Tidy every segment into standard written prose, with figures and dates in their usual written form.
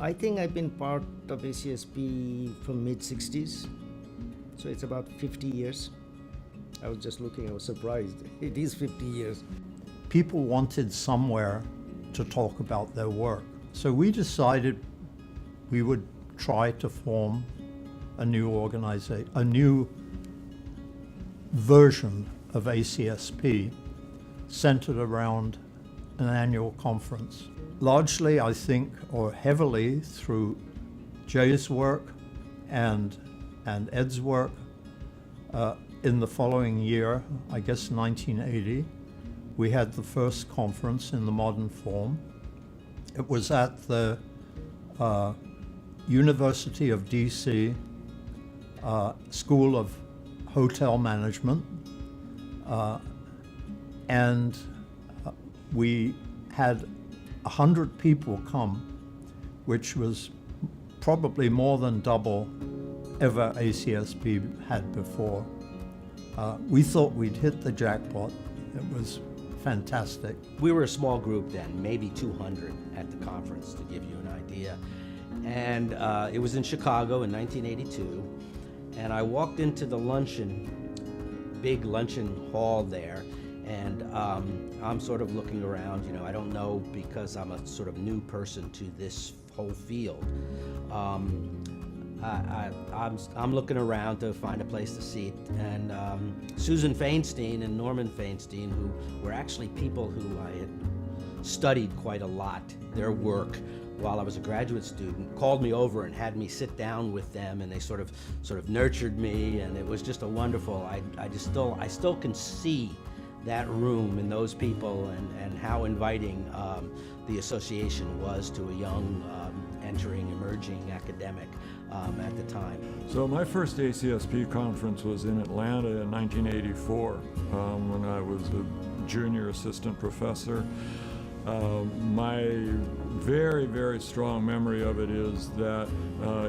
I think I've been part of ACSP from mid-60s, so it's about 50 years. I was just looking, I was surprised. It is 50 years. People wanted somewhere to talk about their work. So we decided we would try to form a new organization, a new version of ACSP centered around an annual conference. Largely, I think, or heavily through Jay's work and Ed's work, in the following year, I guess 1980, we had the first conference in the modern form. It was at the University of DC School of Hotel Management, and we had 100 people come, which was probably more than double ever ACSP had before. We thought we'd hit the jackpot. It was fantastic. We were a small group then, maybe 200 at the conference, to give you an idea. And it was in Chicago in 1982. And I walked into the big luncheon hall there, and I'm sort of looking around, you know, I don't know, because I'm a sort of new person to this whole field. I'm looking around to find a place to sit, and Susan Feinstein and Norman Feinstein, who were actually people who I had studied quite a lot, their work, while I was a graduate student, called me over and had me sit down with them, and they sort of nurtured me, and it was just a wonderful. I still can see that room and those people, and how inviting the association was to a young, emerging academic at the time. So my first ACSP conference was in Atlanta in 1984 when I was a junior assistant professor. My very, very strong memory of it is that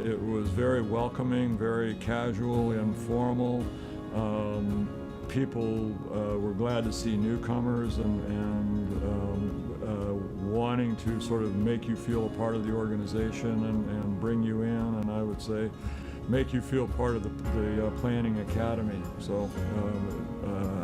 it was very welcoming, very casual, informal. People were glad to see newcomers and wanting to sort of make you feel a part of the organization and bring you in, and I would say make you feel part of the Planning Academy. So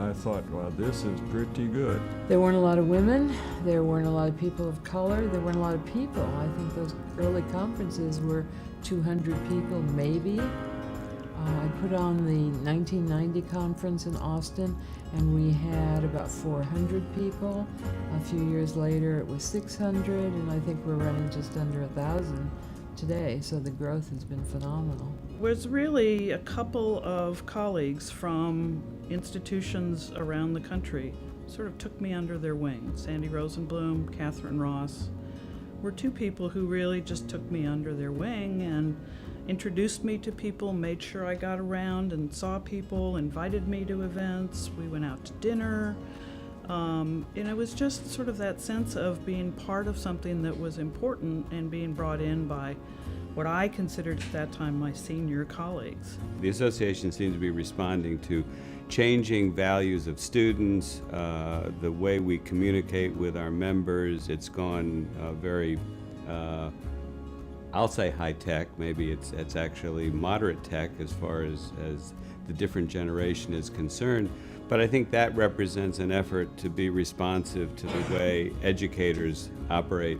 I thought, wow, this is pretty good. There weren't a lot of women, there weren't a lot of people of color, there weren't a lot of people. I think those early conferences were 200 people, maybe. I put on the 1990 conference in Austin, and we had about 400 people. A few years later, it was 600, and I think we're running just under 1,000 today, so the growth has been phenomenal. It was really a couple of colleagues from institutions around the country sort of took me under their wing. Sandy Rosenblum, Catherine Ross were two people who really just took me under their wing and introduced me to people, made sure I got around and saw people, invited me to events. We went out to dinner. And it was just sort of that sense of being part of something that was important and being brought in by what I considered at that time my senior colleagues. The association seems to be responding to changing values of students, the way we communicate with our members. It's gone very I'll say high tech, maybe it's actually moderate tech as far as the different generation is concerned, but I think that represents an effort to be responsive to the way educators operate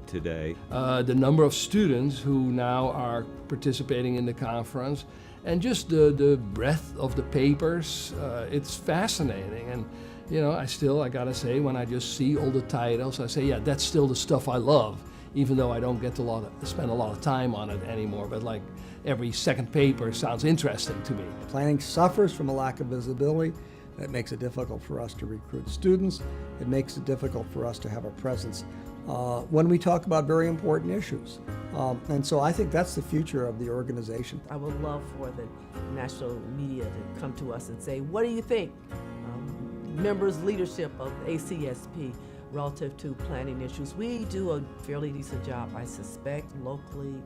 today. The number of students who now are participating in the conference, and just the breadth of the papers, it's fascinating. And you know, I gotta say, when I just see all the titles, I say, yeah, that's still the stuff I love, even though I don't get to spend a lot of time on it anymore. But like every second paper sounds interesting to me. Planning suffers from a lack of visibility. That makes it difficult for us to recruit students. It makes it difficult for us to have a presence when we talk about very important issues. And so I think that's the future of the organization. I would love for the national media to come to us and say, what do you think? Members, leadership of ACSP relative to planning issues. We do a fairly decent job, I suspect, locally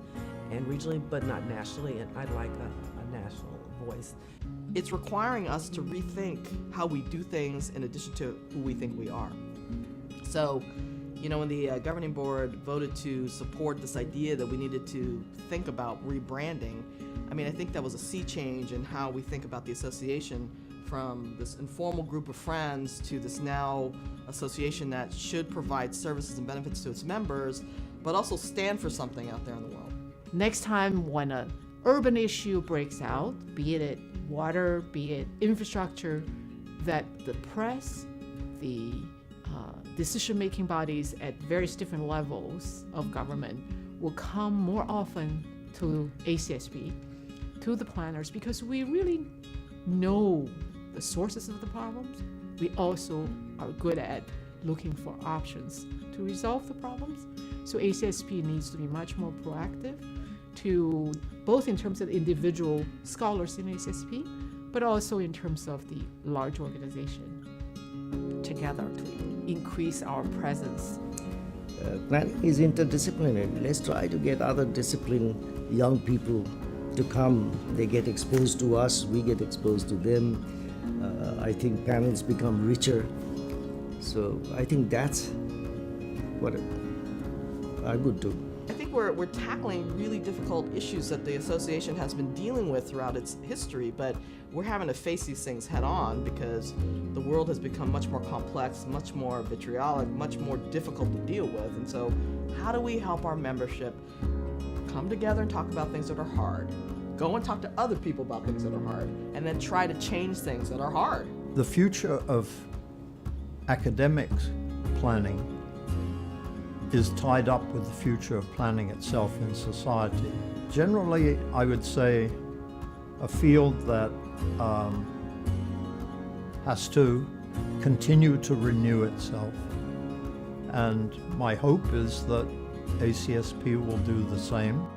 and regionally, but not nationally, and I'd like a national voice. It's requiring us to rethink how we do things in addition to who we think we are. So You know, when the governing board voted to support this idea that we needed to think about rebranding, I mean, I think that was a sea change in how we think about the association, from this informal group of friends to this now association that should provide services and benefits to its members, but also stand for something out there in the world. Next time when an urban issue breaks out, be it water, be it infrastructure, that the press, the decision-making bodies at various different levels of government will come more often to ACSP, to the planners, because we really know the sources of the problems. We also are good at looking for options to resolve the problems. So ACSP needs to be much more proactive, to both in terms of individual scholars in ACSP, but also in terms of the large organization together to increase our presence. Planning is interdisciplinary. Let's try to get other discipline young people to come. They get exposed to us, we get exposed to them. I think panels become richer. So I think that's what I would do. I think we're tackling really difficult issues that the association has been dealing with throughout its history, but we're having to face these things head on because the world has become much more complex, much more vitriolic, much more difficult to deal with. And so how do we help our membership come together and talk about things that are hard, go and talk to other people about things that are hard, and then try to change things that are hard? The future of academic planning is tied up with the future of planning itself in society. Generally, I would say a field that has to continue to renew itself. And my hope is that ACSP will do the same.